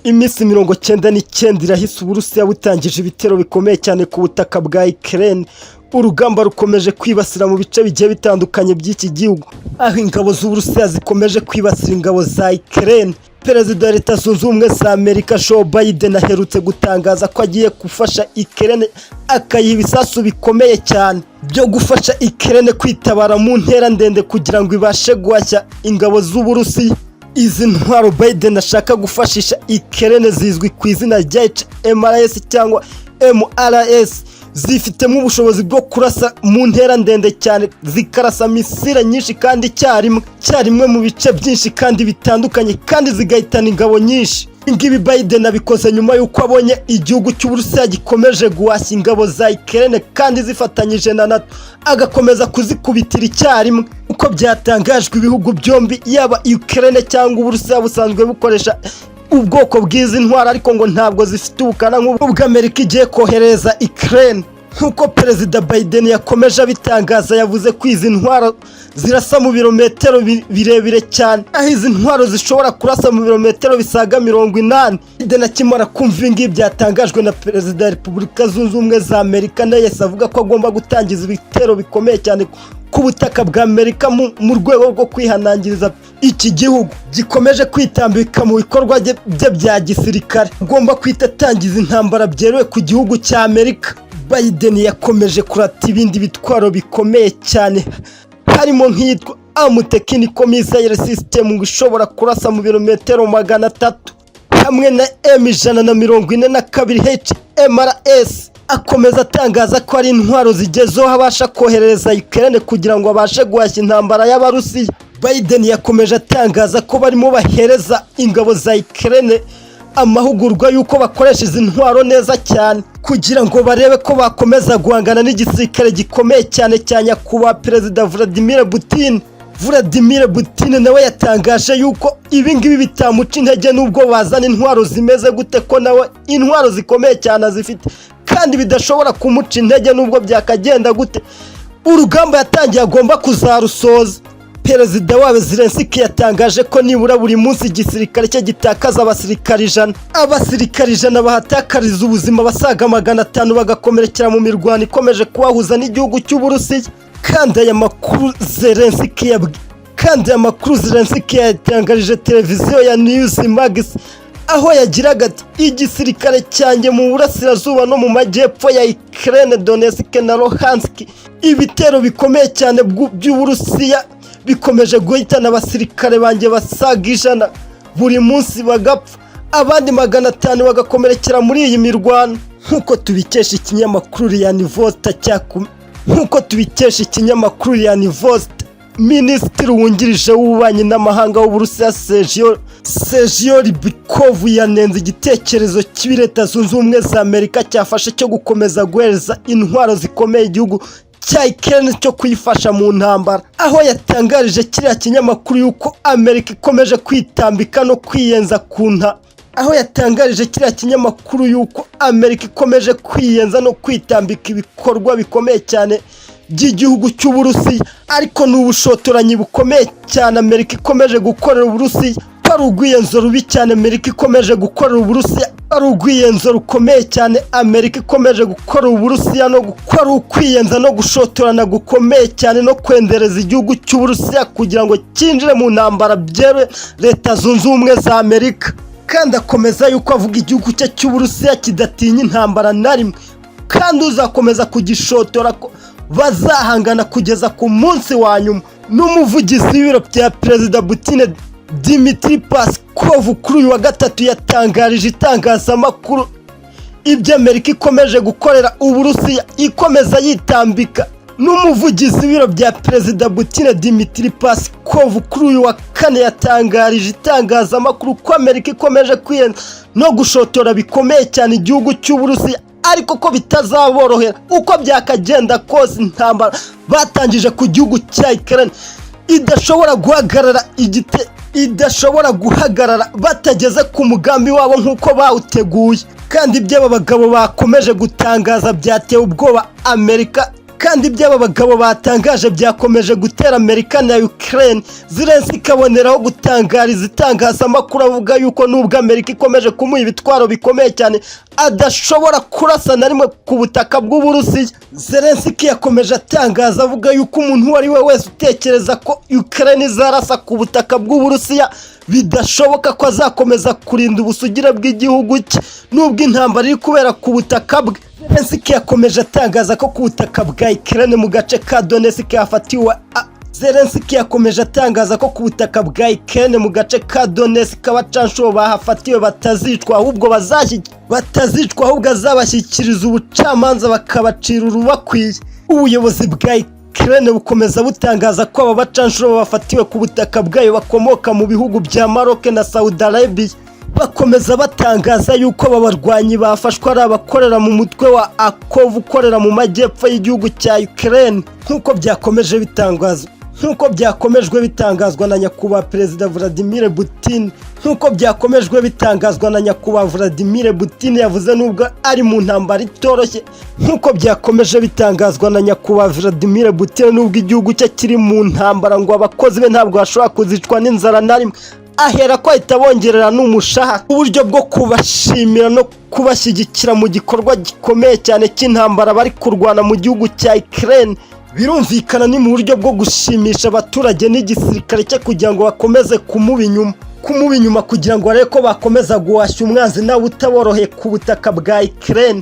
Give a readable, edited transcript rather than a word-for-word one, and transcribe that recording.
Iminsi 99 irahise Uburusiya butangije ibitero bikomeye cyane ku butaka bwa Ukraine. Urugamba rukomeje kwibasira mu bice bigiye bitandukanye by'iki gihugu, aho ingabo z'Uburusiya zikomeje kwibasira ingabo za Ukraine. Perezida wa Leta Zunze Ubumwe za Amerika Joe Biden aherutse gutangaza ko agiye gufasha Ukraine, akayiha ibisasu bikomeye cyane byo gufasha Ukraine kwitabara mu ntera ndende kugira ngo ibashe guhashya ingabo z'Uburusiya. Izi ntwaro Biden ashaka gufashisha Ukraine zizwi ku izina rya HIMARS cyangwa MRS, zifitemo ubushobozi bwo kurasa mu ntera ndende cyane, zikarasa misile nyinshi kandi icyarimwe mu bice byinshi kandi bitandukanye, kandi zigahitana ingabo nyinshi. Ingibi Biden abikoze nyuma y'uko abonye igihugu cy'Uburusiya gikomeje guhashya ingabo za Ukraine kandi zifatanyije na NATO, agakomeza kuzikubitira icyarimwe. Uko byatangajwe, ibihugu byombi yaba Ukraine cyangwa Uburusiya busanzwe bukoresha ubwoko bw'izi ntwaro, ariko ngo ntabwo zifite ubukana nk'ubwo Amerika igiye kohereza Ukraine. Nkuko Perezida Biden yakomeje abitangaza, yavuze ko izi ntwaro zirasa mu birometero birebire cyane, aho izi ntwaro zishobora kurasa mu birometero bisaga 80. Biden akimara kumva ibi byatangajwe na Perezida wa Repubulika Zunze Ubumwe za Amerika, nawe avuga ko agomba gutangiza ibitero bikomeye cyane ku butaka bwa Amerika mu rwego rwo kwihanangiriza iki gihugu gikomeje kwitambika mu bikorwa bye bya gisirikare. Agomba kwita atangiza intambara byeruye ku gihugu cya Amerika. Biden yakomeje kurata ibindi bitwaro bikomeye cyane, harimo nk'iyitwa Technical Missile System ishobora kurasa mu birometero 300, hamwe na M142 HIMARS. Akomeza atangaza ko ari intwaro zigezeho abasha kohereza Ukraine kugira ngo abashe guhashya intambara y'Abarusiya. Biden yakomeje atangaza ko barimo bahereza ingabo za Ukraine amahugurwa y'uko bakoresha izi ntwaro neza cyane kugira ngo barebe ko bakomeza guhangana n'igisirikare gikomeye cyane cya nyakubahwa Perezida Vladimir Putin nawe yatangaje yuko ibi ngibi bitamuca intege nubwo bazana intwaro zimeze gute, ko nawe intwaro zikomeye cyane azifite kandi bidashobora kumuca intege nubwo byakagenda gute. Urugamba yatangiye agomba kuzarusoza. Perezida wabo Zelensky yatangaje ko nibura buri munsi igisirikare cye gitakaza abasirikare 100 bahatakariza ubuzima, basaga 500 bagakomerekera mu mirwano ikomeje kubahuza n'igihugu cy'Uburusiya. Kandi aya makuru Zelensky yatangarije televiziyo ya Newsmax, aho yagiraga ati igisirikare cyanjye mu burasirazuba no mu majyepfo ya Ukraine, Donetsk na Luhansk, ibitero bikomeye cyane by'Uburusiya bikomeje guhitana abasirikare banjye basaga 100 buri munsi, bagapfa abandi 500 bagakomerekera muri iyi mirwano. Nkuko tubikesha ikinyamakuru ya Novosti, Minisitiri wungirije w'ububanyi n'amahanga w'Uburusiya Sergio Ryabkov yanenze igitekerezo cy'i Leta Zunze Ubumwe za Amerika cyafashe cyo gukomeza guhereza intwaro zikomeye igihugu cya Ukraine cyo kuyifasha mu ntambara, aho yatangarije kiriya kinyamakuru yuko Amerika ikomeje kwitambika no kwiyenza kwitambika ibikorwa bikomeye cyane by'igihugu cy'Uburusiya, ariko n'ubushotoranyi bukomeye cyane Amerika ikomeje gukorera Uburusiya. Ari urwiyenzo rubi cyane Amerika ikomeje gukorera Uburusiya, ari urwiyenzo rukomeye cyane Amerika ikomeje gukorera Uburusiya, no gukora ukwiyenza no gushotorana gukomeye cyane no kwendereza igihugu cy'Uburusiya kugira ngo cyinjire mu ntambara byeruye Leta Zunze Ubumwe za Amerika. Kandi akomeza yuko avuga igihugu cye cy'Uburusiya kidatinya intambara na rimwe, kandi uzakomeza kugishotora ko bazahangana kugeza ku munsi wa nyuma. N'umuvugizi w'ibiro bya Perezida Putin, Dmitry Peskov, kuri uyu wa gatatu yatangarije itangazamakuru ibyo Amerika ikomeje gukorera Uburusiya, ikomeza yitambika. N'umuvugizi w'ibiro bya Perezida Putin, Dmitry Peskov, kuri uyu wa kane yatangarije itangazamakuru ko Amerika ikomeje kwiyenza no gushotora bikomeye cyane igihugu cy'Uburusiya, ariko ko bitazaborohera uko byakagenda kose intambara batangije ku gihugu cya Ukraine idashobora guhagarara batageze ku mugambi wabo nk'uko bawuteguye. Kandi ibyo aba bagabo bakomeje gutangaza byateye ubwoba Amerika kandi iby'aba bagabo batangaje byakomeje gutera Amerika na Ukraine. Zelensky ikaboneraho gutangariza itangazamakuru avuga yuko nubwo Amerika ikomeje kumuha ibitwaro bikomeye cyane adashobora kurasa na rimwe ku butaka bw'Uburusiya. Zelensky yakomeje atangaza avuga yuko umuntu uwo ari we wese utekereza ko Ukraine izarasa ku butaka bw'Uburusiya bidashoboka ko azakomeza kurinda ubusugire bw'igihugu cye nubwo intambara iri kubera ku butaka bwe. Zelensky yakomeje atangaza ko ku butaka bwa Ukraine mu gace ka Donetsk hafatiwe Zelensky yakomeje atangaza ko ku butaka bwa Ukraine mu gace ka Donetsk abacanshuro bahafatiwe batazicwa ahubwo batazicwa ahubwo azabashyikiriza ubucamanza bakabacira urubakwiye. Ubuyobozi bwa Ukraine bukomeza butangaza ko aba bacanshuro bafatiwe ku butaka bwayo bakomoka mu bihugu bya Maroc na Saudi Arabia. Bakomeza batangaza yuko aba barwanyi bafashwe ari abakorera mu mutwe wa Akov ukorera mu majyepfo y'igihugu cya Ukraine nk'uko byakomejwe bitangazwa na nyakubahwa Perezida Vladimir Putin. Yavuze nubwo ari mu ntambara itoroshye nk'uko byakomeje bitangazwa na nyakubahwa Vladimir Putin nubwo igihugu cye kiri mu ntambara ngo abakozi be ntabwo bashobora kuzicwa n'inzara na rimwe. Ahera ko ahita bongerera n'umushahara uburyo bwo kubashimira no kubashyigikira mu gikorwa gikomeye cyane cy'intambara bari kurwana mu gihugu cya Ukraine. Birumvikana ni mu buryo bwo gushimisha abaturage n'igisirikare cye kugira ngo bakomeze kumuba inyuma kugira ngo arebe ko bakomeza guhashya umwanzi nawe utaboroheye ku butaka bwa Ukraine.